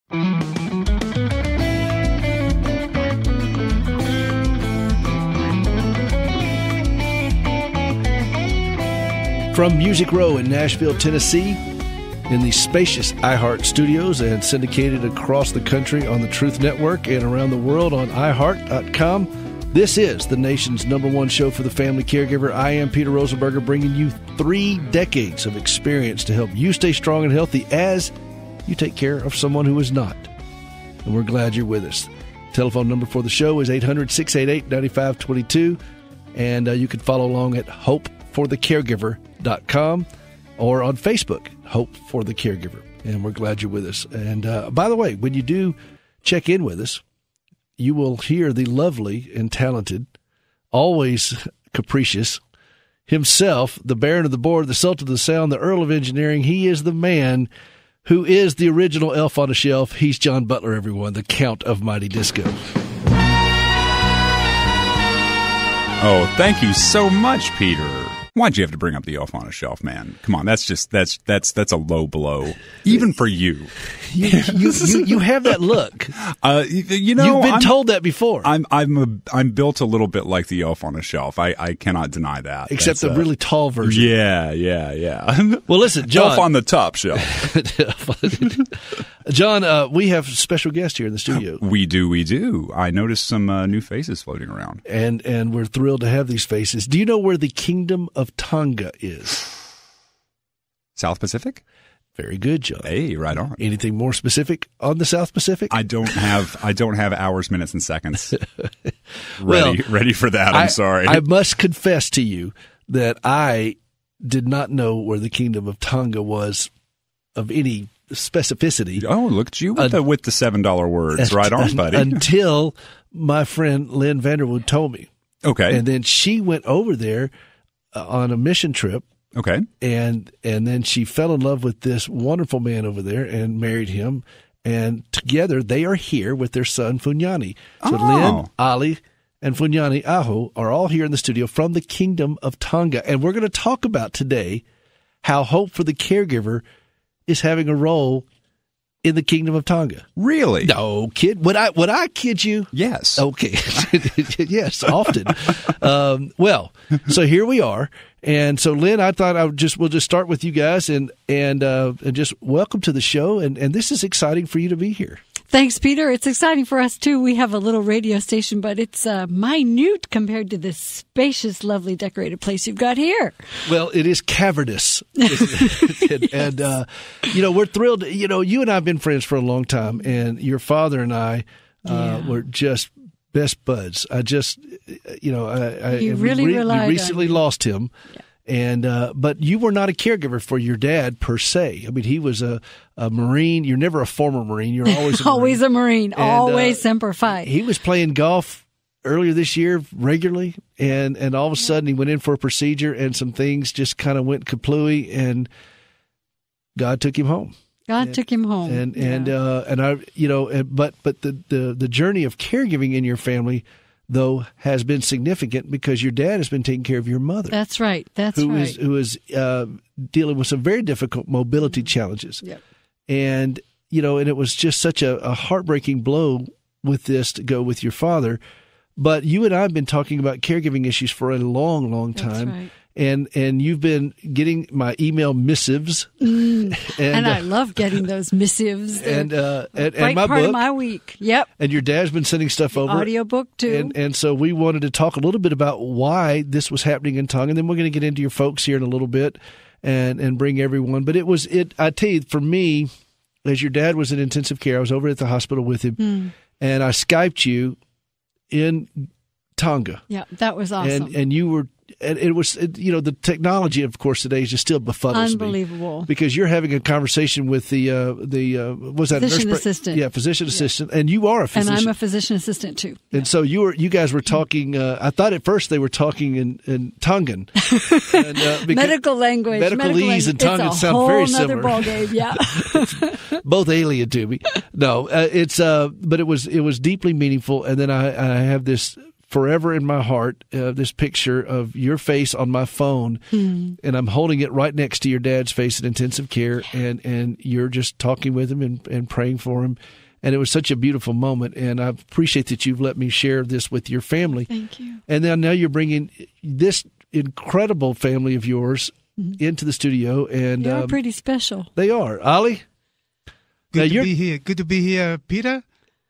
From Music Row in Nashville, Tennessee, in the spacious iHeart studios and syndicated across the country on the Truth Network and around the world on iHeart.com, this is the nation's #1 show for the family caregiver. I am Peter Rosenberger, bringing you 3 decades of experience to help you stay strong and healthy as you take care of someone who is not. And we're glad you're with us. Telephone number for the show is 800-688-9522, and you can follow along at hopeforthecaregiver.com or on Facebook, Hope for the Caregiver. And we're glad you're with us. And by the way, when you do check in with us, you will hear the lovely and talented, always capricious, himself, the Baron of the Board, the Sultan of the Sound, the Earl of Engineering. He is the man who is the original elf on a shelf. He's John Butler, everyone, the Count of Mighty Disco. Oh, thank you so much, Peter. Why'd you have to bring up the elf on a shelf, man? Come on, that's a low blow, even for you. You have that look. You've been told that before. I'm built a little bit like the elf on a shelf. I cannot deny that. Except the really tall version. Yeah. Well, listen, John. Elf on the top shelf. John, we have a special guest here in the studio. We do. I noticed some new faces floating around. And we're thrilled to have these faces. Do you know where the Kingdom of Tonga is? South Pacific? Very good, John. Hey, right on. Anything more specific on the South Pacific? I don't have hours, minutes, and seconds. Ready for that. I'm sorry. I must confess to you that I did not know where the Kingdom of Tonga was of any specificity. Oh, look at you with the $7 words. Right on, buddy. Until my friend Lynn Vanderwood told me. Okay. And then she went over there on a mission trip. Okay. And then she fell in love with this wonderful man over there and married him. And together they are here with their son, FunGani. So Lynn, Ali, and FunGani Aho are all here in the studio from the Kingdom of Tonga. And we're going to talk about today how Hope for the Caregiver is having a role in the Kingdom of Tonga. Really? No, kid. Would I kid you? Yes. Okay. Yes, often. Well, so here we are. And so, Lynn, I thought we'll just start with you guys and just welcome to the show. And this is exciting for you to be here. Thanks, Peter. It's exciting for us, too. We have a little radio station, but it's minute compared to this spacious, lovely, decorated place you've got here. Well, it is cavernous. And we're thrilled. You and I have been friends for a long time, and your father and I were just best buds. I recently lost him. Yeah. And but you were not a caregiver for your dad per se. I mean, he was a Marine. You're never a former Marine. You're always a Marine. Always a Marine. And, always Semper Fi. He was playing golf earlier this year regularly, and all of a sudden he went in for a procedure, and some things just kind of went kaplooey, and God took him home. Took him home. But the journey of caregiving in your family, though, has been significant because your dad has been taking care of your mother. That's right. Who is dealing with some very difficult mobility challenges. Yep. And it was just such a heartbreaking blow with this to go with your father. But you and I have been talking about caregiving issues for a long, long time. That's right. And you've been getting my email missives, and I love getting those missives. And my part book of my week. Yep. And your dad's been sending stuff over. Audiobook too. And so we wanted to talk a little bit about why this was happening in Tonga, and then we're going to get into your folks here in a little bit, and bring everyone. But I tell you, for me, as your dad was in intensive care, I was over at the hospital with him, and I Skyped you in Tonga. Yeah, that was awesome. And you were. And it was, the technology, of course, today is just still befuddles Unbelievable. Me. Because you're having a conversation with the physician assistant. Yeah, physician assistant. And you are a physician. And I'm a physician assistant, too. And so you guys were talking, I thought at first they were talking in Tongan. And, medical language. Medicalese and Tongan sound very similar. It's a whole other ballgame, yeah. Both alien to me. No, but it was deeply meaningful. And then I have this forever in my heart, this picture of your face on my phone, and I'm holding it right next to your dad's face in intensive care, and you're just talking with him and praying for him. And it was such a beautiful moment, and I appreciate that you've let me share this with your family. Thank you. And now you're bringing this incredible family of yours into the studio. And You're pretty special. They are. Ollie? Good to be here. Good to be here, Peter,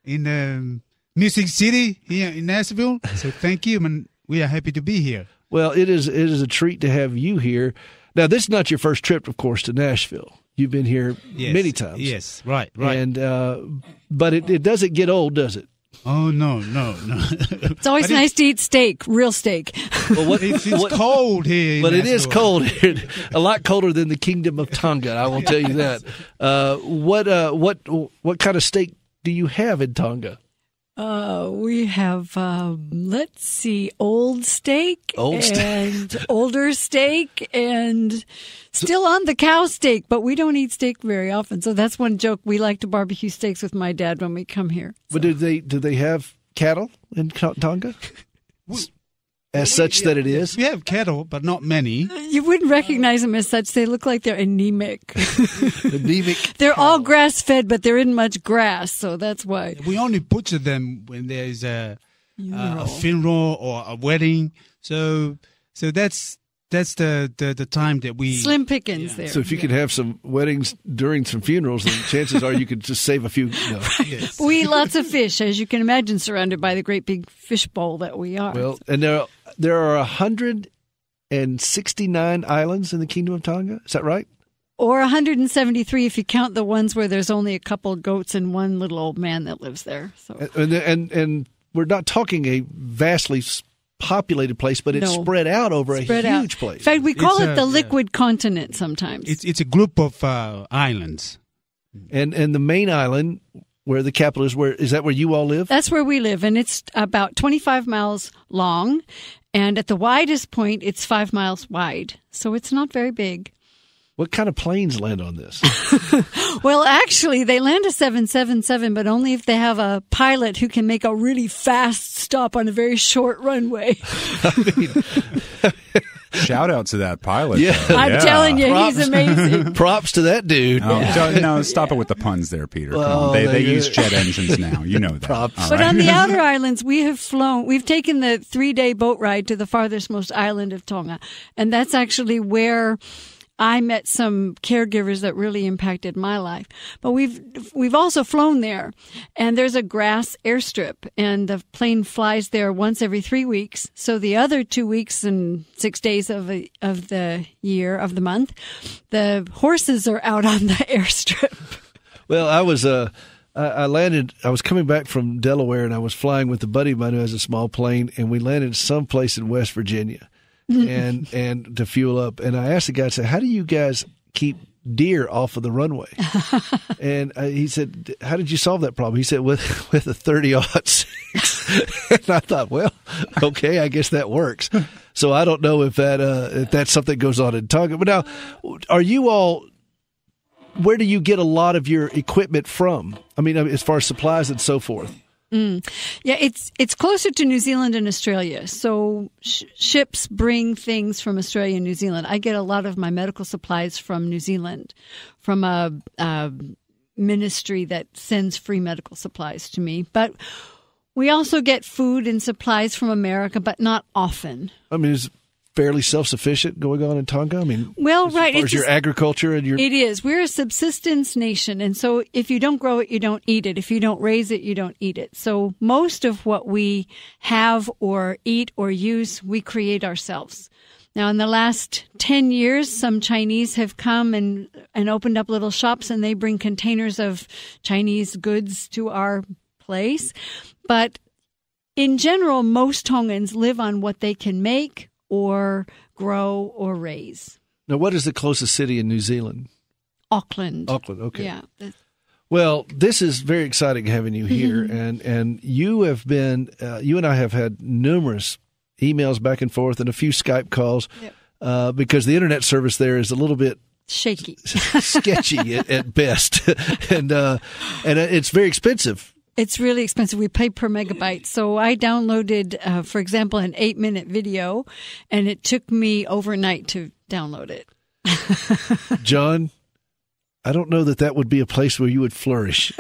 in Music City here in Nashville. So thank you, and we are happy to be here. Well, it is a treat to have you here. Now, this is not your first trip, of course, to Nashville. You've been here many times. Yes, right. And but it doesn't get old, does it? Oh, no. It's always nice to eat steak, real steak. Well, it's cold here. But it is cold here. A lot colder than the Kingdom of Tonga, I will tell you that. What kind of steak do you have in Tonga? We have, old steak and older steak and still on the cow steak, but we don't eat steak very often. So that's one joke. We like to barbecue steaks with my dad when we come here. So. But do they have cattle in Tonga? As such that it is? We have cattle, but not many. You wouldn't recognize them as such. They look like they're anemic. They're all grass-fed, but there isn't much grass, so that's why. We only butcher them when there's a funeral or a wedding. So that's the time that we... Slim pickings there. So if you could have some weddings during some funerals, then chances are you could just save a few. Yes. We eat lots of fish, as you can imagine, surrounded by the great big fish bowl that we are. Well, and there are 169 islands in the Kingdom of Tonga. Is that right? Or 173 if you count the ones where there's only a couple of goats and one little old man that lives there. So, and we're not talking a vastly populated place, but it's spread out over a huge place. In fact, we call it the liquid continent sometimes. It's a group of islands. And the main island, where the capital is that where you all live? That's where we live, and it's about 25 miles long, and at the widest point, it's 5 miles wide. So it's not very big. What kind of planes land on this? Well, actually, they land a 777, but only if they have a pilot who can make a really fast stop on a very short runway. Shout out to that pilot. Yeah. I'm telling you, he's amazing. Props to that dude. No, stop it with the puns there, Peter. Come on. They use jet engines now. You know that. Props. But on the outer islands, we've taken the 3-day boat ride to the farthest most island of Tonga. And that's actually where I met some caregivers that really impacted my life. But we've also flown there, and there's a grass airstrip, and the plane flies there once every 3 weeks. So the other 2 weeks and 6 days of the month, the horses are out on the airstrip. Well, I landed. I was coming back from Delaware, and I was flying with a buddy of mine who has a small plane, and we landed someplace in West Virginia. And to fuel up. And I asked the guy, I said, how do you guys keep deer off of the runway? And he said, how did you solve that problem? He said, with a 30-06. And I thought, well, okay, I guess that works. So I don't know if that's something that goes on in Tonga. But now, are you all, where do you get a lot of your equipment from? I mean, as far as supplies and so forth. Yeah, it's closer to New Zealand and Australia. So ships bring things from Australia and New Zealand. I get a lot of my medical supplies from New Zealand, from a ministry that sends free medical supplies to me. But we also get food and supplies from America, but not often. I mean, is fairly self-sufficient going on in Tonga? I mean, well, right. As far as your agriculture and your... It is. We're a subsistence nation, and so if you don't grow it, you don't eat it. If you don't raise it, you don't eat it. So most of what we have or eat or use, we create ourselves. Now, in the last 10 years, some Chinese have come and opened up little shops, and they bring containers of Chinese goods to our place. But in general, most Tongans live on what they can make or grow or raise. Now, what is the closest city in New Zealand? Auckland. Auckland, okay. Yeah. Well, this is very exciting having you here, and you have been, you and I have had numerous emails back and forth and a few Skype calls because the internet service there is a little bit shaky, sketchy at best, and it's very expensive It's really expensive. We pay per megabyte. So I downloaded, for example, an 8-minute video, and it took me overnight to download it. John, I don't know that would be a place where you would flourish.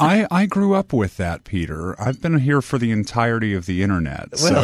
I grew up with that, Peter. I've been here for the entirety of the internet. Well,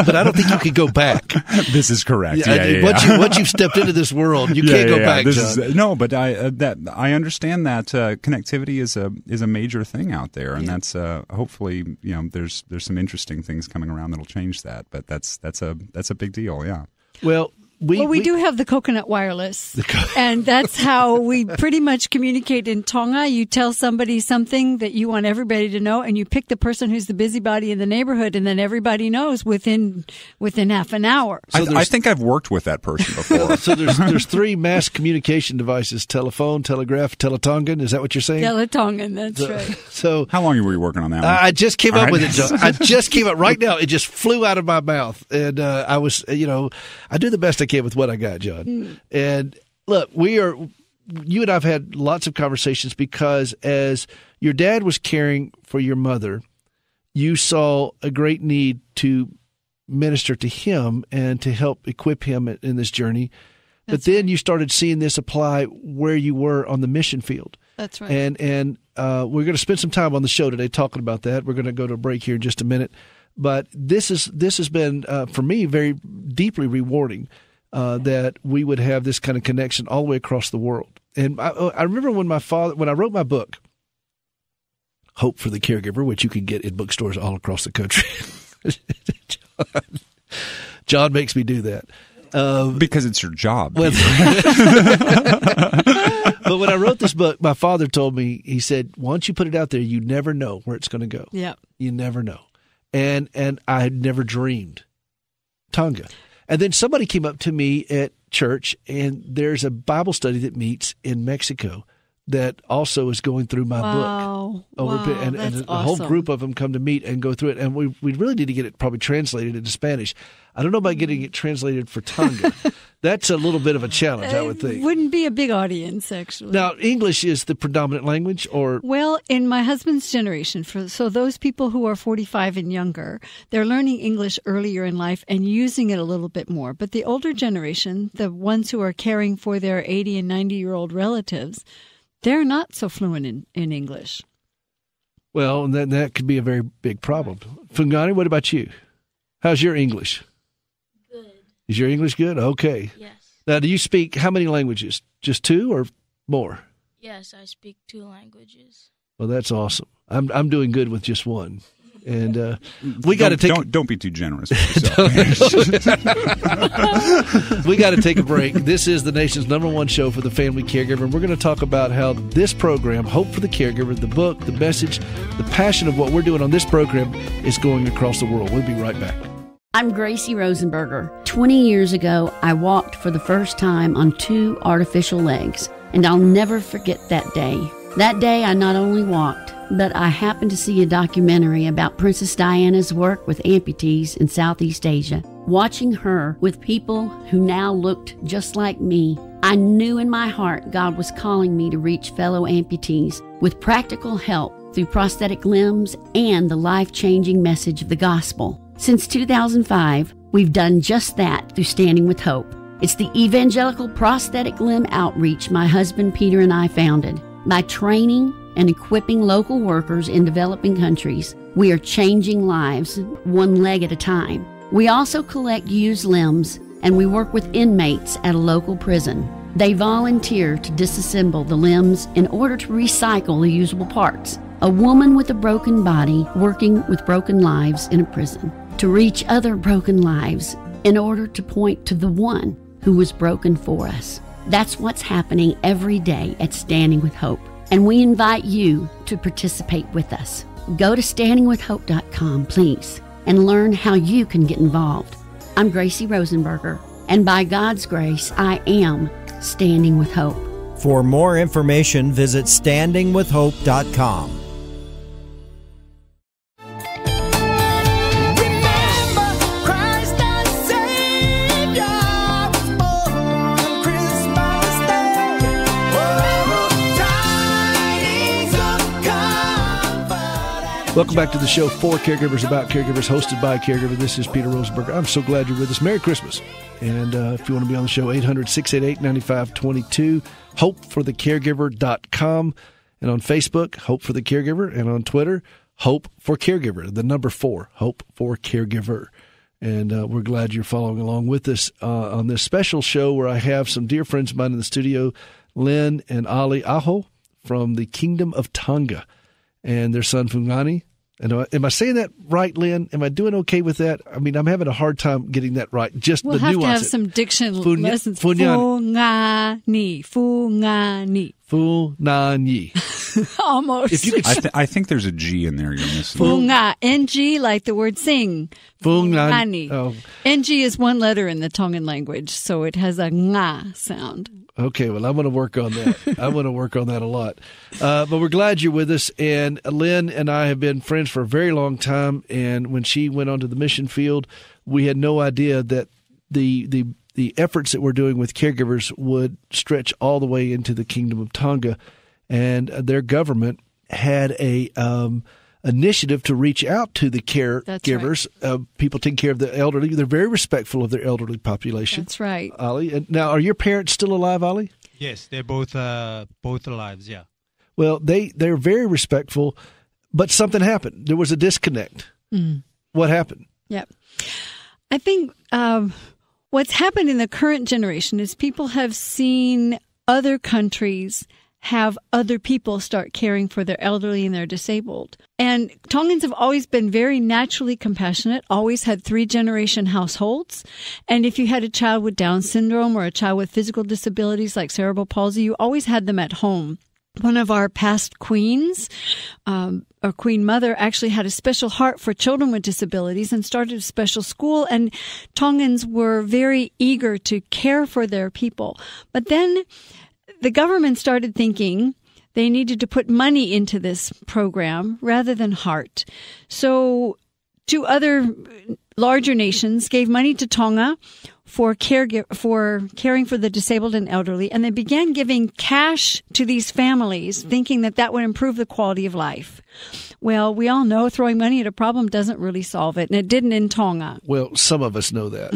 but I don't think you could go back. This is correct. Once you've stepped into this world, you can't go back, John. But I understand that connectivity is a major thing out there, and that's hopefully there's some interesting things coming around that'll change that. But that's a big deal. Yeah. Well. We do have the coconut wireless, and that's how we pretty much communicate in Tonga. You tell somebody something that you want everybody to know, and you pick the person who's the busybody in the neighborhood, and then everybody knows within half an hour. So I think I've worked with that person before. So there's 3 mass communication devices: telephone, telegraph, teletongan. Is that what you're saying? Teletongan, that's right. So how long were you working on that one? I just came up with it, John. I just came up right now. It just flew out of my mouth, and I was, I do the best I can with what I got, John. And look, you and I have had lots of conversations because as your dad was caring for your mother, you saw a great need to minister to him and to help equip him in this journey. But then you started seeing this apply where you were on the mission field. That's right. And we're going to spend some time on the show today talking about that. We're going to go to a break here in just a minute. But this has been, for me, very deeply rewarding. That we would have this kind of connection all the way across the world. And I remember when I wrote my book, Hope for the Caregiver, which you can get in bookstores all across the country. John makes me do that. Because it's your job. But when I wrote this book, my father told me, he said, once you put it out there, you never know where it's going to go. Yeah. You never know. And I had never dreamed Tonga. And then somebody came up to me at church, and there's a Bible study that meets in Mexico that also is going through my book. And that's a whole group of them come to meet and go through it. And we really need to get it probably translated into Spanish. I don't know about getting it translated for Tonga. That's a little bit of a challenge, I would think. Wouldn't be a big audience, actually. Now, English is the predominant language, or? Well, in my husband's generation, so those people who are 45 and younger, they're learning English earlier in life and using it a little bit more. But the older generation, the ones who are caring for their 80 and 90-year-old relatives, they're not so fluent in English. Well, and then that could be a very big problem. FunGani, what about you? How's your English? Good. Is your English good? Okay. Yes. Now, do you speak how many languages? Just 2 or more? Yes, I speak 2 languages. Well, that's awesome. I'm doing good with just 1. And we got to take. Don't be too generous with yourself. We got to take a break. This is the nation's #1 show for the family caregiver, and we're going to talk about how this program, Hope for the Caregiver, the book, the message, the passion of what we're doing on this program is going across the world. We'll be right back. I'm Gracie Rosenberger. 20 years ago, I walked for the first time on 2 artificial legs, and I'll never forget that day. That day, I not only walked, but I happened to see a documentary about Princess Diana's work with amputees in Southeast Asia. Watching her with people who now looked just like me, I knew in my heart God was calling me to reach fellow amputees with practical help through prosthetic limbs and the life-changing message of the gospel. Since 2005, we've done just that through Standing with Hope. It's the Evangelical Prosthetic Limb Outreach my husband Peter and I founded. By training and equipping local workers in developing countries, we are changing lives one leg at a time. We also collect used limbs, and we work with inmates at a local prison. They volunteer to disassemble the limbs in order to recycle the usable parts. A woman with a broken body working with broken lives in a prison to reach other broken lives in order to point to the one who was broken for us. That's what's happening every day at Standing with Hope, and we invite you to participate with us. Go to standingwithhope.com, please, and learn how you can get involved. I'm Gracie Rosenberger, and by God's grace, I am Standing with Hope. For more information, visit standingwithhope.com. Welcome back to the show for Caregivers, about caregivers, hosted by a caregiver. This is Peter Rosenberger. I'm so glad you're with us. Merry Christmas. And if you want to be on the show, 800-688-9522, hopeforthecaregiver.com. And on Facebook, Hope for the Caregiver. And on Twitter, Hope for Caregiver, the number 4, Hope for Caregiver. And we're glad you're following along with us on this special show where I have some dear friends of mine in the studio, Lynn and FunGani Aho from the Kingdom of Tonga, and their son FunGani. And am I saying that right, Lynn? Am I doing okay with that? I mean, I'm having a hard time getting that right. Just we'll the have nuance. To have some diction lessons. FunGani. Almost. If you could, I think there's a G in there you're missing. Funga. NG, like the word sing. FunGani. Oh. NG is one letter in the Tongan language, so it has a nga sound. Okay, well, I'm going to work on that. I want to work on that a lot. But we're glad you're with us. And Lynn and I have been friends for a very long time. And when she went onto the mission field, we had no idea that the efforts that we're doing with caregivers would stretch all the way into the Kingdom of Tonga. And their government had a initiative to reach out to the caregivers, right. People taking care of the elderly. They're very respectful of their elderly population. That's right. Ali, and now, are your parents still alive, Ali? Yes, they're both alive. Yeah. Well, they're very respectful, but something happened. There was a disconnect. Mm. What happened? Yep. I think what's happened in the current generation is people have seen other countries have other people start caring for their elderly and their disabled. And Tongans have always been very naturally compassionate, always had 3-generation households. And if you had a child with Down syndrome or a child with physical disabilities like cerebral palsy, you always had them at home. One of our past queens, or Queen Mother, actually had a special heart for children with disabilities and started a special school. And Tongans were very eager to care for their people. But then the government started thinking they needed to put money into this program rather than heart. So 2 other larger nations gave money to Tonga for caring for the disabled and elderly, and they began giving cash to these families, thinking that would improve the quality of life. Well, we all know throwing money at a problem doesn't really solve it, and it didn't in Tonga. Well, some of us know that.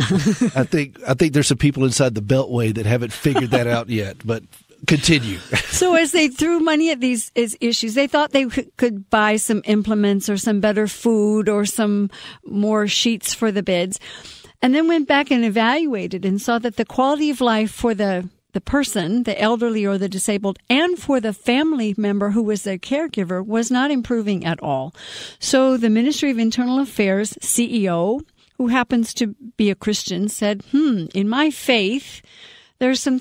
I think there's some people inside the Beltway that haven't figured that out yet, but continue. So as they threw money at these issues, they thought they could buy some implements or some better food or some more sheets for the beds, and then went back and evaluated and saw that the quality of life for the person, the elderly or the disabled, and for the family member who was their caregiver was not improving at all. So the Ministry of Internal Affairs CEO, who happens to be a Christian, said, in my faith, there's some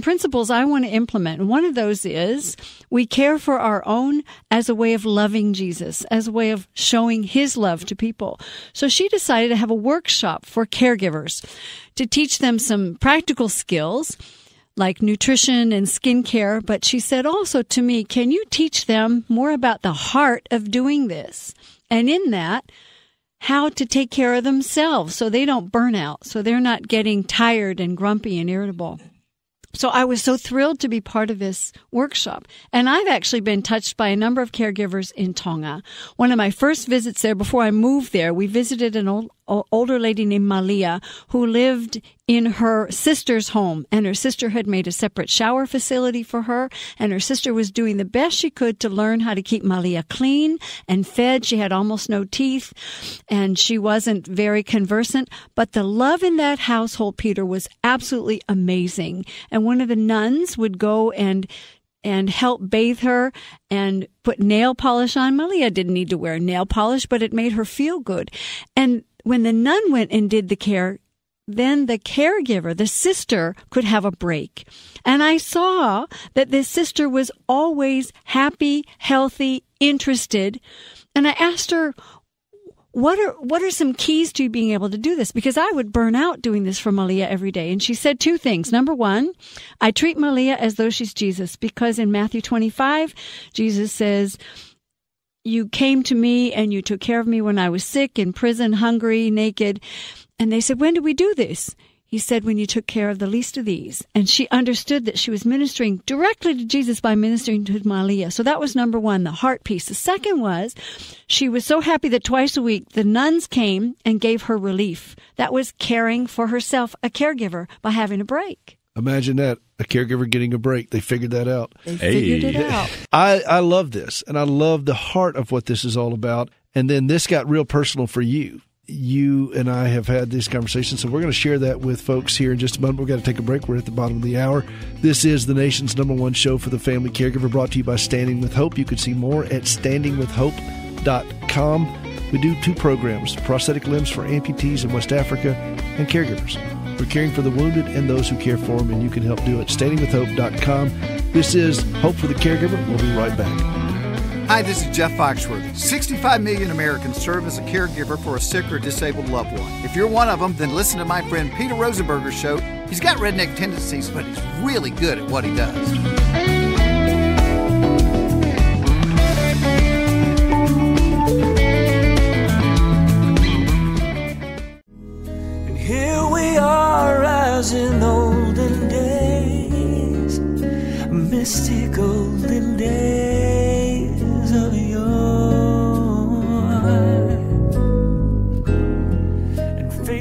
principles I want to implement. And one of those is we care for our own as a way of loving Jesus, as a way of showing his love to people. So she decided to have a workshop for caregivers to teach them some practical skills like nutrition and skincare. But she said also to me, can you teach them more about the heart of doing this? And in that, how to take care of themselves so they don't burn out, so they're not getting tired and grumpy and irritable. So I was so thrilled to be part of this workshop. And I've actually been touched by a number of caregivers in Tonga. One of my first visits there, before I moved there, we visited an older lady named Malia who lived in her sister's home. And her sister had made a separate shower facility for her. And her sister was doing the best she could to learn how to keep Malia clean and fed. She had almost no teeth and she wasn't very conversant. But the love in that household, Peter, was absolutely amazing. And one of the nuns would go and help bathe her and put nail polish on. Malia didn't need to wear nail polish, but it made her feel good. And when the nun went and did the care, then the caregiver, the sister, could have a break. And I saw that this sister was always happy, healthy, interested. And I asked her, what are some keys to being able to do this? Because I would burn out doing this for Malia every day. And she said 2 things. Number 1, I treat Malia as though she's Jesus, because in Matthew 25, Jesus says, you came to me and you took care of me when I was sick, in prison, hungry, naked. And they said, when do we do this? He said, when you took care of the least of these. And she understood that she was ministering directly to Jesus by ministering to Malia. So that was number one, the heart piece. The second was she was so happy that twice a week the nuns came and gave her relief. That was caring for herself, a caregiver, by having a break. Imagine that, a caregiver getting a break. They figured that out. They figured it out. I love this, and I love the heart of what this is all about. And then this got real personal for you. You and I have had these conversations, so we're going to share that with folks here in just a moment. We've got to take a break. We're at the bottom of the hour. This is the nation's #1 show for the family caregiver, brought to you by Standing with Hope. You can see more at standingwithhope.com. We do 2 programs, prosthetic limbs for amputees in West Africa and caregivers. We're caring for the wounded and those who care for them, and you can help do it. Standingwithhope.com. This is Hope for the Caregiver. We'll be right back. Hi, this is Jeff Foxworthy. 65 million Americans serve as a caregiver for a sick or disabled loved one. If you're one of them, then listen to my friend Peter Rosenberger's show. He's got redneck tendencies, but he's really good at what he does. And here we are as in olden days, mystic olden days.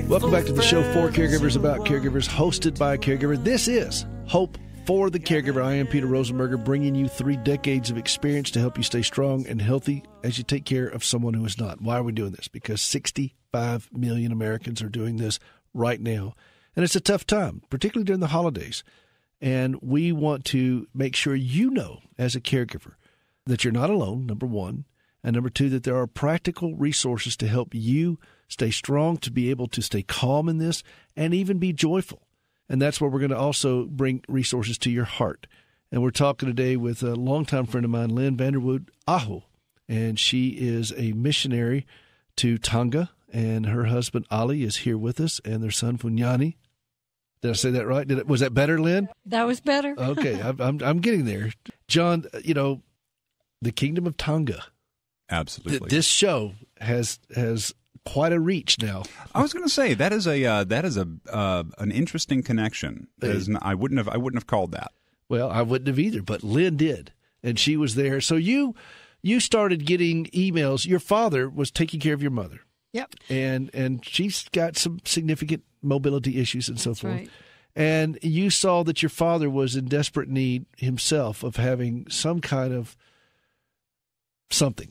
Welcome back to the show for caregivers, about caregivers, hosted by a caregiver. This is Hope for the Caregiver. I am Peter Rosenberger, bringing you 3 decades of experience to help you stay strong and healthy as you take care of someone who is not. Why are we doing this? Because 65 million Americans are doing this right now. And it's a tough time, particularly during the holidays. And we want to make sure you know, as a caregiver, that you're not alone, number one. And number 2, that there are practical resources to help you stay strong, to be able to stay calm in this, and even be joyful. And that's where we're going to also bring resources to your heart. And we're talking today with a longtime friend of mine, Lynn Vanderwood Aho. And she is a missionary to Tonga. And her husband, Ali, is here with us, and their son, FunGani. Did I say that right? Was that better, Lynn? That was better. Okay, I'm getting there. John, the Kingdom of Tonga. Absolutely. This show has quite a reach now. I was going to say that is an interesting connection. I wouldn't have called that. Well, I wouldn't have either, but Lynn did, and she was there. So you started getting emails. Your father was taking care of your mother. Yep. And she's got some significant mobility issues and so That's forth. Right. And you saw that your father was in desperate need himself of having some kind of something.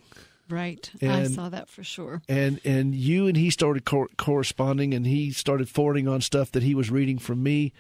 Right. I saw that for sure. And you and he started corresponding, and he started forwarding on stuff that he was reading from me.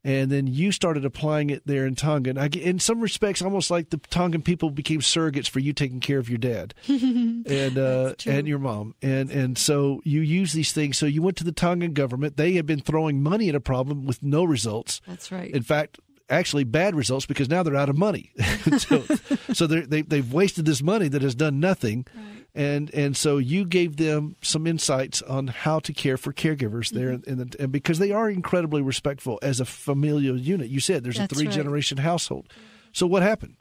And then you started applying it there in Tonga. And in some respects, almost like the Tongan people became surrogates for you taking care of your dad and your mom. And so you use these things. So you went to the Tongan government. They had been throwing money at a problem with no results. That's right. In fact, actually bad results, because now they're out of money. so they've wasted this money that has done nothing. Right. And so you gave them some insights on how to care for caregivers there, and because they are incredibly respectful as a familial unit. You said there's a 3-generation household. So what happened?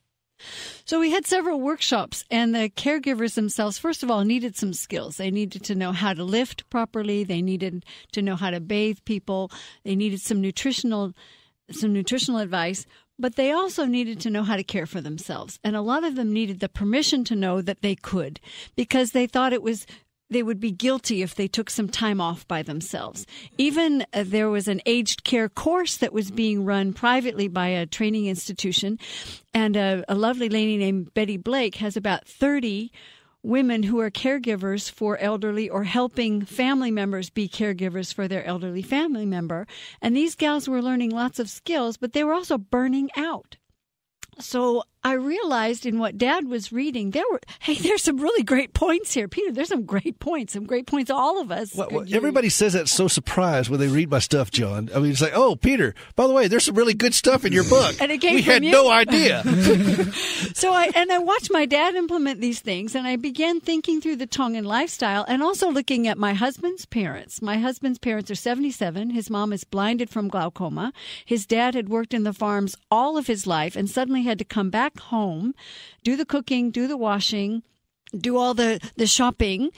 So we had several workshops, and the caregivers themselves, first of all, needed some skills. They needed to know how to lift properly. They needed to know how to bathe people. They needed some nutritional advice, but they also needed to know how to care for themselves. And a lot of them needed the permission to know that they could, because they thought they would be guilty if they took some time off by themselves. Even there was an aged care course that was being run privately by a training institution, and a lovely lady named Betty Blake has about 30 women who are caregivers for elderly, or helping family members be caregivers for their elderly family member. And these gals were learning lots of skills, but they were also burning out. So I realized in what Dad was reading, there's some really great points here. Peter, there's some great points, all of us. Well, everybody says that so surprised when they read my stuff, John. I mean, it's like, oh, Peter, by the way, there's some really good stuff in your book. And it came we from had you. no idea. So I watched my dad implement these things, and I began thinking through the Tongan lifestyle, and also looking at my husband's parents. My husband's parents are 77. His mom is blinded from glaucoma. His dad had worked in the farms all of his life and suddenly had to come back home, do the cooking, do the washing, do all the shopping.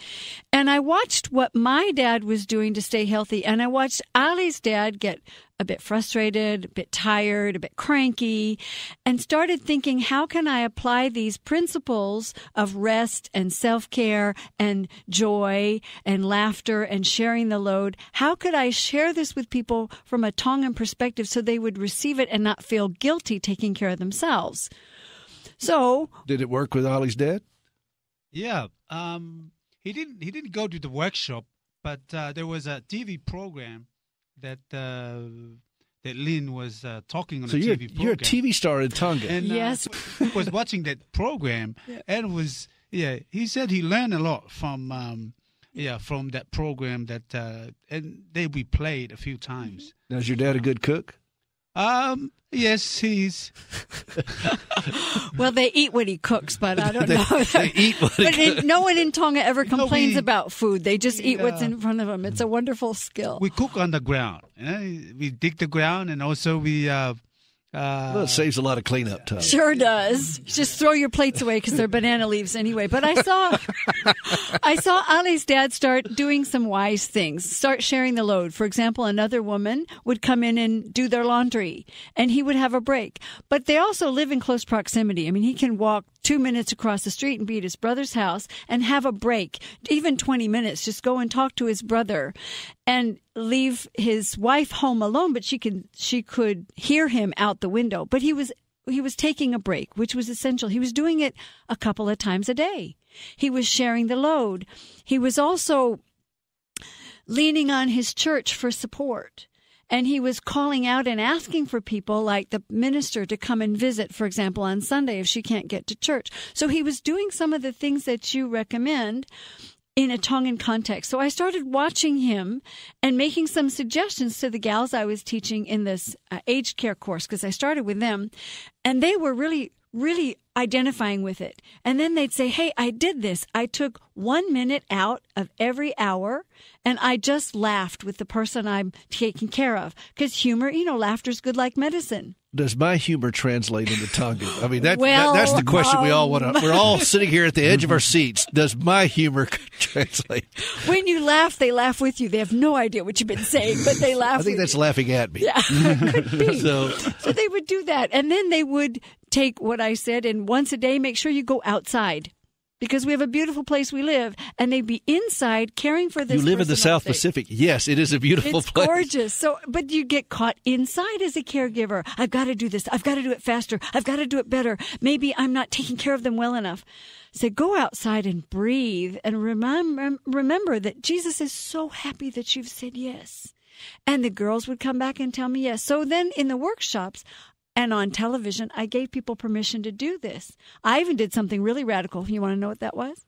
And I watched what my dad was doing to stay healthy. And I watched Ali's dad get a bit frustrated, a bit tired, a bit cranky, and started thinking, how can I apply these principles of rest and self-care and joy and laughter and sharing the load? How could I share this with people from a Tongan perspective so they would receive it and not feel guilty taking care of themselves? So, did it work with Ali's dad? Yeah. He didn't go to the workshop, but there was a TV program that Lynn was talking on. So TV program. You're a TV star in Tonga. And, yes. He was watching that program, and he said he learned a lot from that program that and they replayed a few times. Now, is your dad a good cook? Yes, he's. Well, they eat what he cooks, but I don't know. They eat what he cooks. No one in Tonga ever complains about food. They just eat what's in front of them. It's a wonderful skill. We cook on the ground. We dig the ground, and also we. Well, it saves a lot of cleanup time. Sure does. Just throw your plates away because they're banana leaves anyway. But I saw Ali's dad start doing some wise things, start sharing the load. For example, another woman would come in and do their laundry, and he would have a break. But they also live in close proximity. I mean, he can walk 2 minutes across the street and be at his brother's house and have a break, even 20 minutes, just go and talk to his brother and leave his wife home alone, but she could hear him out the window. But he was taking a break, which was essential. He was doing it a couple of times a day. He was sharing the load. He was also leaning on his church for support. And he was calling out and asking for people like the minister to come and visit, for example, on Sunday if she can't get to church. So he was doing some of the things that you recommend in a Tongan context. So I started watching him and making some suggestions to the gals I was teaching in this aged care course, because I started with them, and they were really identifying with it. And then they'd say, hey, I did this. I took 1 minute out of every hour, and I just laughed with the person I'm taking care of. Because humor, laughter's good like medicine. Does my humor translate into Tongan? I mean, that's the question we all want to. We're all sitting here at the edge of our seats. Does my humor translate? When you laugh, they laugh with you. They have no idea what you've been saying, but they laugh. I think that's laughing at me. Yeah, could be. So they would do that, and then they would take what I said, and once a day, make sure you go outside. Because we have a beautiful place we live, and they'd be inside caring for this. You live in the South Pacific. Yes, it is a beautiful place. It's gorgeous. So, but you get caught inside as a caregiver. I've got to do this. I've got to do it faster. I've got to do it better. Maybe I'm not taking care of them well enough. So go outside and breathe and remember that Jesus is so happy that you've said yes. And the girls would come back and tell me yes. So then in the workshops, and on television, I gave people permission to do this. I even did something really radical. You want to know what that was?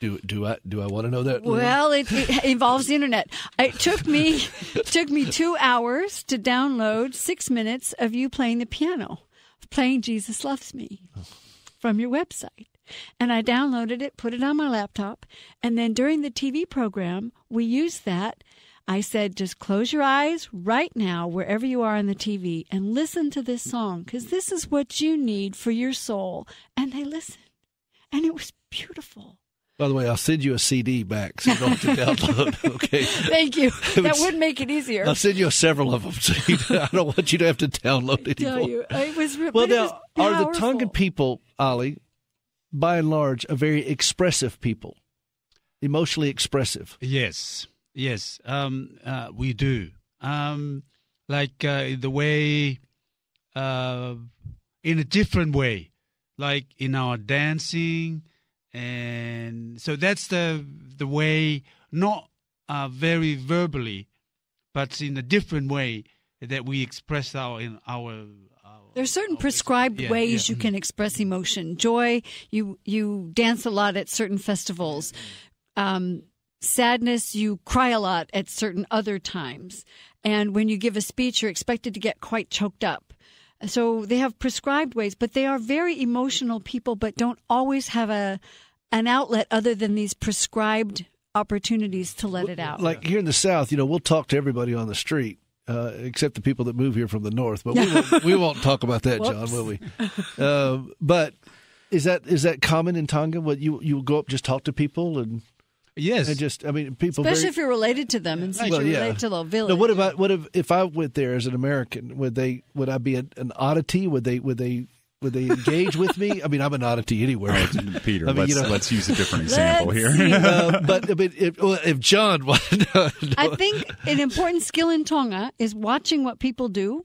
Do I want to know that? Well, it involves the internet. It took me 2 hours to download 6 minutes of you playing the piano, playing Jesus Loves Me from your website. And I downloaded it, put it on my laptop, and then during the TV program, we used that. I said, just close your eyes right now, wherever you are on the TV, and listen to this song, because this is what you need for your soul. And they listened, and it was beautiful. By the way, I'll send you a CD back so you don't have to download. Okay. Thank you. That would make it easier. I'll send you several of them. So I don't want you to have to download anymore. Tell you, it was well, now, are the Tongan people, Ali, by and large, a very expressive people, emotionally expressive? Yes. Yes, we do. Like the way, in a different way, like in our dancing, and so that's the way, not very verbally, but in a different way that we express our. There's certain prescribed ways you can express emotion. Joy, you dance a lot at certain festivals. Sadness, you cry a lot at certain other times. And when you give a speech, you're expected to get quite choked up. So they have prescribed ways, but they are very emotional people, but don't always have an outlet other than these prescribed opportunities to let it out. Like here in the South, we'll talk to everybody on the street, except the people that move here from the North. But we won't talk about that, John, will we? But Is that common in Tonga? What you go up, just talk to people and Yes. and just people, Especially if you're related to them and since you're related to the village. Now, what if I went there as an American? Would I be an oddity? Would they engage with me? I mean, I'm an oddity anywhere. Right, Peter, let's use a different example here. But I mean, if John, I think an important skill in Tonga is watching what people do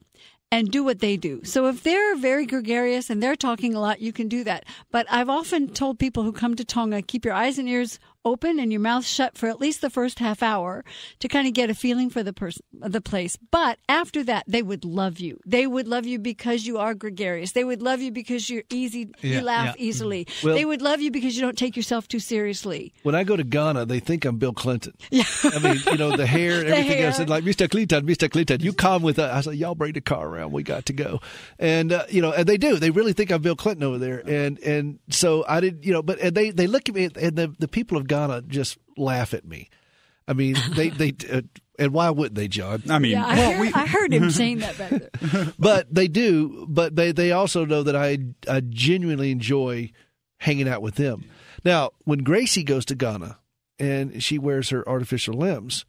and do what they do. So if they're very gregarious and they're talking a lot, you can do that. But I've often told people who come to Tonga, keep your eyes and ears open and your mouth shut for at least the first half hour to kind of get a feeling for the place. But after that, they would love you. They would love you because you are gregarious. They would love you because you're easy. You laugh easily. Well, they would love you because you don't take yourself too seriously. When I go to Ghana, they think I'm Bill Clinton. Yeah. I mean, the hair and everything else. And like, Mr. Clinton, you come with us. I said, y'all bring the car around. We got to go. And, and they do. They really think I'm Bill Clinton over there. And so I didn't, but they look at me and the people of Ghana just laugh at me. I mean, they and why wouldn't they, John? I mean, I heard him saying that back there. But they do. But they also know that I genuinely enjoy hanging out with them. Now, when Gracie goes to Ghana and she wears her artificial limbs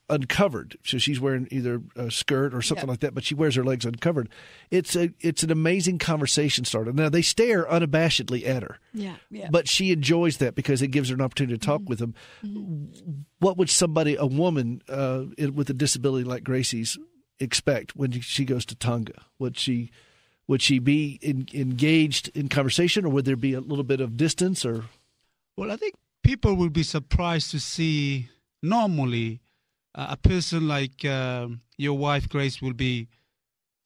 uncovered, so she's wearing either a skirt or something like that, but she wears her legs uncovered. It's an amazing conversation starter. Now they stare unabashedly at her, but she enjoys that because it gives her an opportunity to talk with them. Mm-hmm. What would a woman with a disability like Gracie's, expect when she goes to Tonga? Would she be engaged in conversation, or would there be a little bit of distance? Or well, I think people will be surprised to see. Normally, a person like your wife, Grace, will be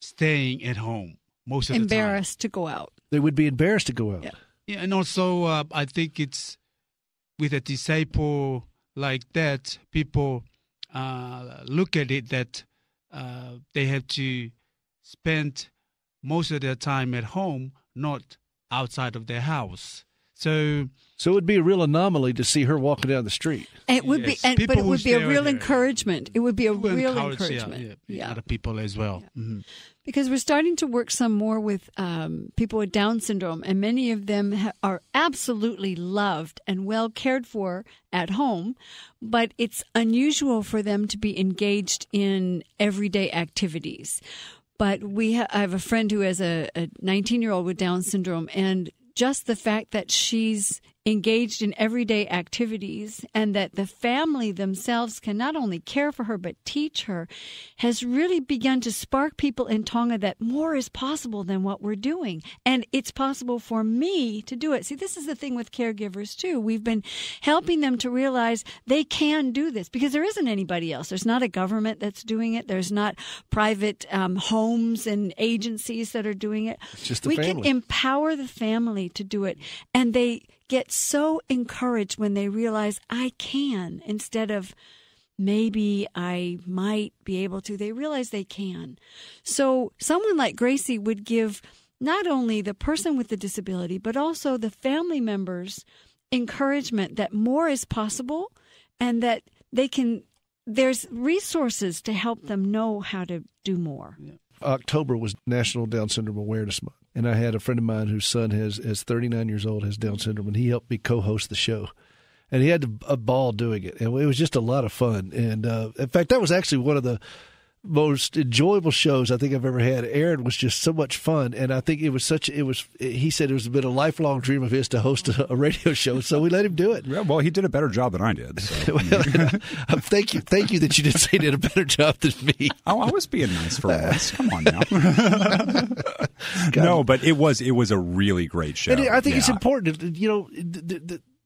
staying at home most of the time. Embarrassed to go out. They would be embarrassed to go out. Yeah, and also I think it's with a disciple like that, people look at it that they have to spend most of their time at home, not outside of their house. So it would be a real anomaly to see her walking down the street. It would be, but it would be a real encouragement. It would be a real encouragement. Other people as well. Yeah. Mm-hmm. Because we're starting to work some more with people with Down syndrome, and many of them are absolutely loved and well cared for at home, but it's unusual for them to be engaged in everyday activities. But I have a friend who has a 19-year-old with Down syndrome, and just the fact that she's engaged in everyday activities and that the family themselves can not only care for her but teach her has really begun to spark people in Tonga that more is possible than what we're doing. And it's possible for me to do it. See, this is the thing with caregivers, too. We've been helping them to realize they can do this because there isn't anybody else. There's not a government that's doing it. There's not private homes and agencies that are doing it. It's just the family. We can empower the family to do it. And they get so encouraged when they realize I can instead of maybe I might be able to. They realize they can. So someone like Gracie would give not only the person with the disability, but also the family members encouragement that more is possible and that there's resources to help them know how to do more. Yeah. October was National Down Syndrome Awareness Month. And I had a friend of mine whose son is 39 years old, has Down syndrome, and he helped me co-host the show. And he had a ball doing it. And it was just a lot of fun. And in fact, that was actually one of the most enjoyable shows I think I've ever had. Aaron was just so much fun. And I think he said it was been a lifelong dream of his to host a radio show. So we let him do it. Yeah, well, he did a better job than I did. So. Well, thank you that you didn't say he did a better job than me. Oh, I was being nice for once. Come on now. No, but it was a really great show. And I think it's important.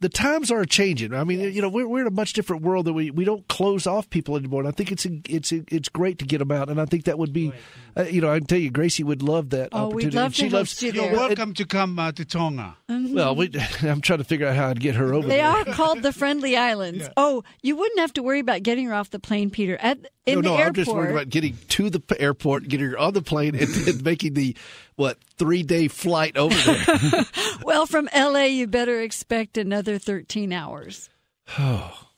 The times are changing. I mean, we're in a much different world that we don't close off people anymore. And I think it's great to get them out. And I think that would be, I can tell you, Gracie would love that opportunity. We'd love to host you there. You're welcome to come to Tonga. Mm-hmm. Well, I'm trying to figure out how I'd get her over there. They are called the Friendly Islands. Yeah. Oh, you wouldn't have to worry about getting her off the plane, Peter. In the airport. I'm just worried about getting to the airport, getting her on the plane, and making the 3-day flight over there. Well, from L.A., you better expect another 13 hours. Oh.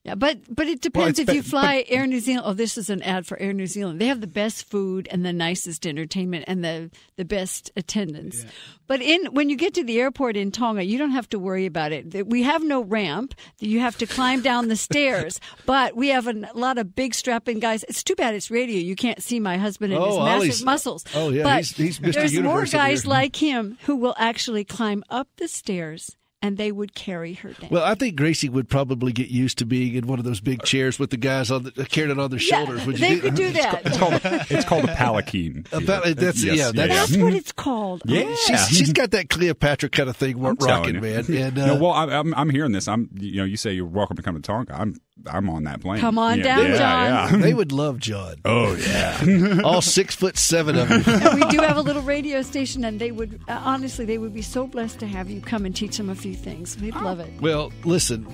Yeah, but it depends if you fly Air New Zealand. Oh, this is an ad for Air New Zealand. They have the best food and the nicest entertainment and the best attendance. Yeah. But when you get to the airport in Tonga, you don't have to worry about it. We have no ramp. You have to climb down the stairs. But we have a lot of big strapping guys. It's too bad it's radio. You can't see my husband and his massive muscles. Oh, yeah, but he's Mr. There's Universe more guys like him who will actually climb up the stairs, and they would carry her down. Well, I think Gracie would probably get used to being in one of those big chairs with the guys carrying it on their shoulders. Would you they could do that. It's called a palanquin. That's what it's called. Yeah, she's got that Cleopatra kind of thing rocking, man. And, well, I'm hearing this. You say you're welcome to come to Tonga. I'm on that plane. Come on down, John. Yeah. They would love John. Oh yeah, all 6'7" of them. And we do have a little radio station, and they would honestly, they would be so blessed to have you come and teach them a few things. They'd love it. Well, listen,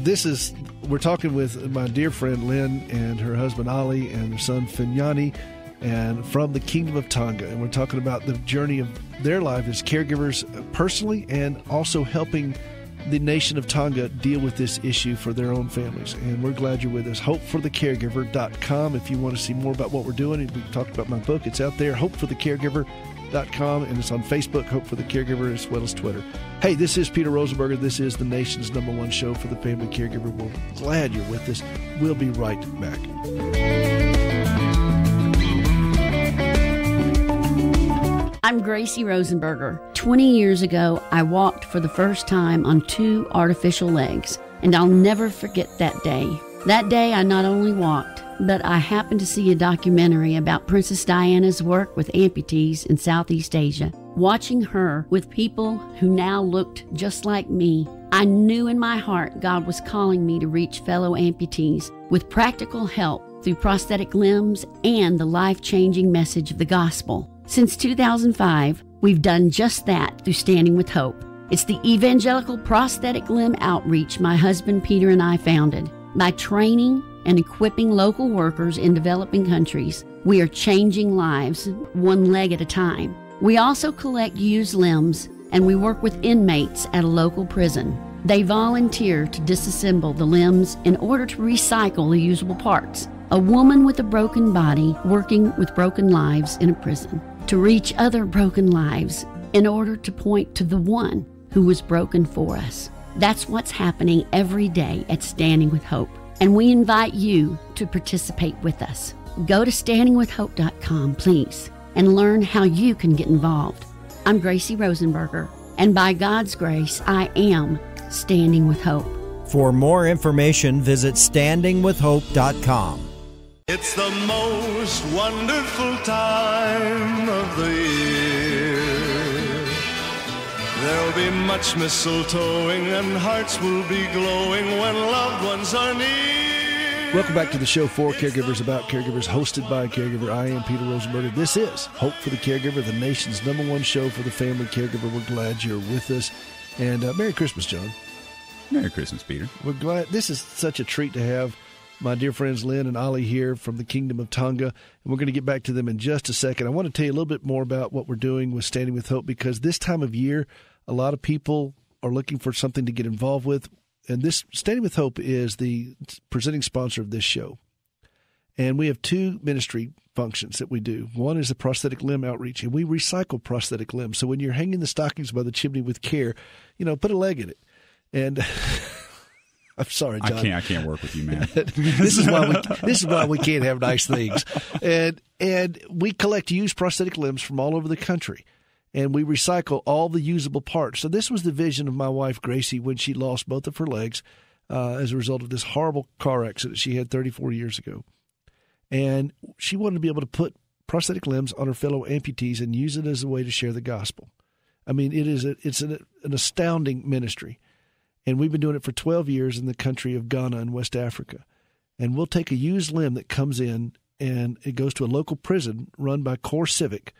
we're talking with my dear friend Lynn and her husband Ollie and their son FunGani, and from the Kingdom of Tonga, and we're talking about the journey of their life as caregivers personally, and also helping the nation of Tonga deal with this issue for their own families. And we're glad you're with us. HopeForTheCaregiver.com if you want to see more about what we're doing. We talked about my book. It's out there, HopeForTheCaregiver.com, and it's on Facebook, Hope for the Caregiver, as well as Twitter. Hey, this is Peter Rosenberger. This is the nation's #1 show for the family caregiver. We're glad you're with us. We'll be right back. I'm Gracie Rosenberger. 20 years ago, I walked for the first time on 2 artificial legs, and I'll never forget that day. That day, I not only walked, but I happened to see a documentary about Princess Diana's work with amputees in Southeast Asia. Watching her with people who now looked just like me, I knew in my heart God was calling me to reach fellow amputees with practical help through prosthetic limbs and the life-changing message of the gospel. Since 2005, we've done just that through Standing with Hope. It's the evangelical prosthetic limb outreach my husband Peter and I founded. By training and equipping local workers in developing countries, we are changing lives one leg at a time. We also collect used limbs, and we work with inmates at a local prison. They volunteer to disassemble the limbs in order to recycle the usable parts. A woman with a broken body working with broken lives in a prison to reach other broken lives in order to point to the one who was broken for us. That's what's happening every day at Standing with Hope, and we invite you to participate with us. Go to standingwithhope.com, please, and learn how you can get involved. I'm Gracie Rosenberger, and by God's grace, I am Standing with Hope. For more information, visit standingwithhope.com. It's the most wonderful time of the year. There'll be much mistletoeing and hearts will be glowing when loved ones are near. Welcome back to the show for Caregivers, about caregivers, hosted by a caregiver. I am Peter Rosenberger. This is Hope for the Caregiver, the nation's #1 show for the family caregiver. We're glad you're with us. And Merry Christmas, John. Merry Christmas, Peter. We're glad. This is such a treat to have my dear friends Lynn and Ollie here from the Kingdom of Tonga, and we're going to get back to them in just a second. I want to tell you a little bit more about what we're doing with Standing with Hope, because this time of year, a lot of people are looking for something to get involved with, and this Standing with Hope is the presenting sponsor of this show. And we have 2 ministry functions that we do. One is the prosthetic limb outreach, and we recycle prosthetic limbs. So when you're hanging the stockings by the chimney with care, put a leg in it. And I'm sorry, John. I can't work with you, man. This is why we can't have nice things. And we collect used prosthetic limbs from all over the country, and we recycle all the usable parts. So this was the vision of my wife Gracie when she lost both of her legs as a result of this horrible car accident she had 34 years ago. And she wanted to be able to put prosthetic limbs on her fellow amputees and use it as a way to share the gospel. I mean, it's an astounding ministry. And we've been doing it for 12 years in the country of Ghana in West Africa. And we'll take a used limb that comes in, and it goes to a local prison run by Core Civic,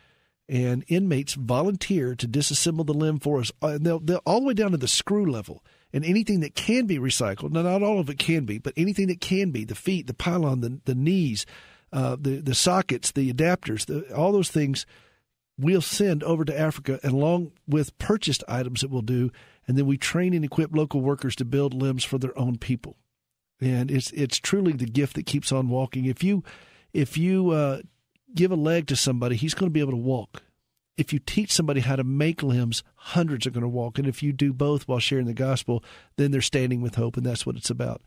and inmates volunteer to disassemble the limb for us. They'll all the way down to the screw level, and anything that can be recycled. Now, not all of it can be, but anything that can be, the feet, the pylon, the knees, the sockets, the adapters, all those things, we'll send over to Africa, along with purchased items that we'll do. And then we train and equip local workers to build limbs for their own people. And it's truly the gift that keeps on walking. If you give a leg to somebody, he's going to be able to walk. If you teach somebody how to make limbs, hundreds are going to walk. And if you do both while sharing the gospel, then they're standing with hope, and that's what it's about.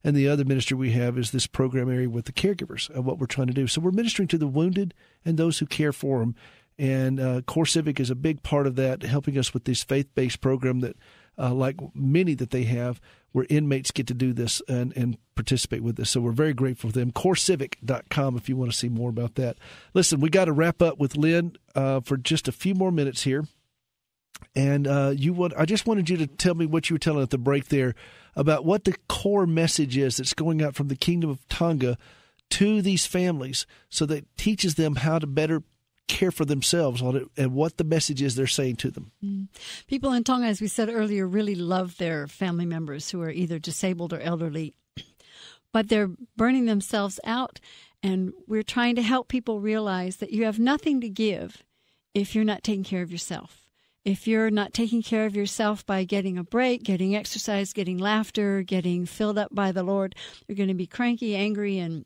And the other ministry we have is this program area with the caregivers of what we're trying to do. So we're ministering to the wounded and those who care for them. And Core Civic is a big part of that, helping us with this faith-based program that, like many that they have, where inmates get to do this and participate with this. So we're very grateful for them. CoreCivic.com if you want to see more about that. Listen, we got to wrap up with Lynn for just a few more minutes here. And I just wanted you to tell me what you were telling at the break there about what the core message is that's going out from the Kingdom of Tonga to these families, so that it teaches them how to better care for themselves on it and what the message is they're saying to them. People in Tonga, as we said earlier, really love their family members who are either disabled or elderly, but they're burning themselves out. And we're trying to help people realize that you have nothing to give if you're not taking care of yourself. If you're not taking care of yourself by getting a break, getting exercise, getting laughter, getting filled up by the Lord, you're going to be cranky, angry, and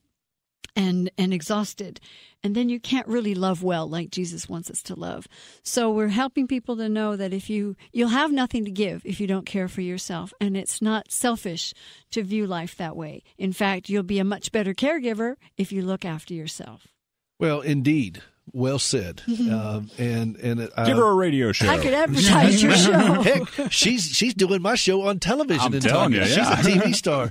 exhausted. And then you can't really love well like Jesus wants us to love. So we're helping people to know that if you'll have nothing to give if you don't care for yourself. And it's not selfish to view life that way. In fact, you'll be a much better caregiver if you look after yourself. Well, indeed. Well said. Give her a radio show. I could advertise your show. Heck, she's doing my show on television. I'm telling you, She's a TV star.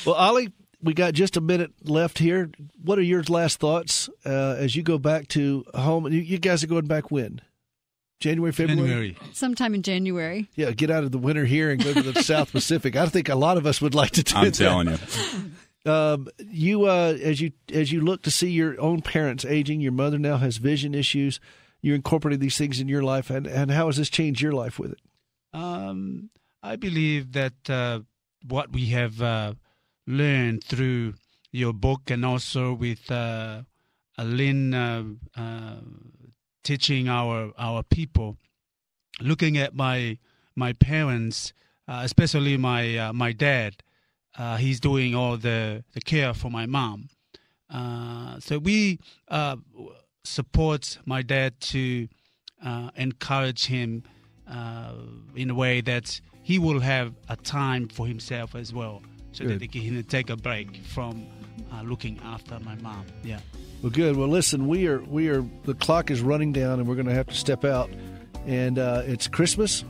Well, Ollie, we got just a minute left here. What are your last thoughts as you go back to home? You guys are going back when? January, February? Sometime in January. Yeah, get out of the winter here and go to the South Pacific. I think a lot of us would like to do that. I'm telling you. As you look to see your own parents aging, your mother now has vision issues. You incorporated these things in your life, and how has this changed your life with it? I believe that what we have learned through your book, and also with Lynn teaching our people, looking at my parents, especially my dad. He's doing all the care for my mom. So we support my dad to encourage him in a way that he will have a time for himself as well, so good. that he can take a break from looking after my mom. Yeah. Well, good. Well, listen, we are. The clock is running down, and we're going to have to step out. And it's Christmas.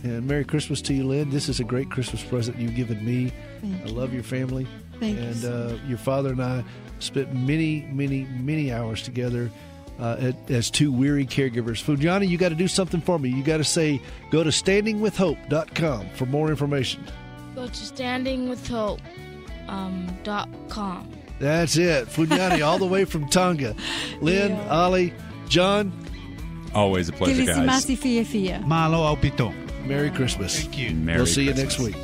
And Merry Christmas to you, Lynn. This is a great Christmas present you've given me. I love your family. Thank you. And your father and I spent many, many, many hours together as two weary caregivers. FunGani, you got to do something for me. You got to go to standingwithhope.com for more information. Go to standingwithhope.com. That's it. FunGani all the way from Tonga. Lynn, Ollie, John. Always a pleasure, guys. Malo Aupito. Merry Christmas. Thank you. We'll see you next week.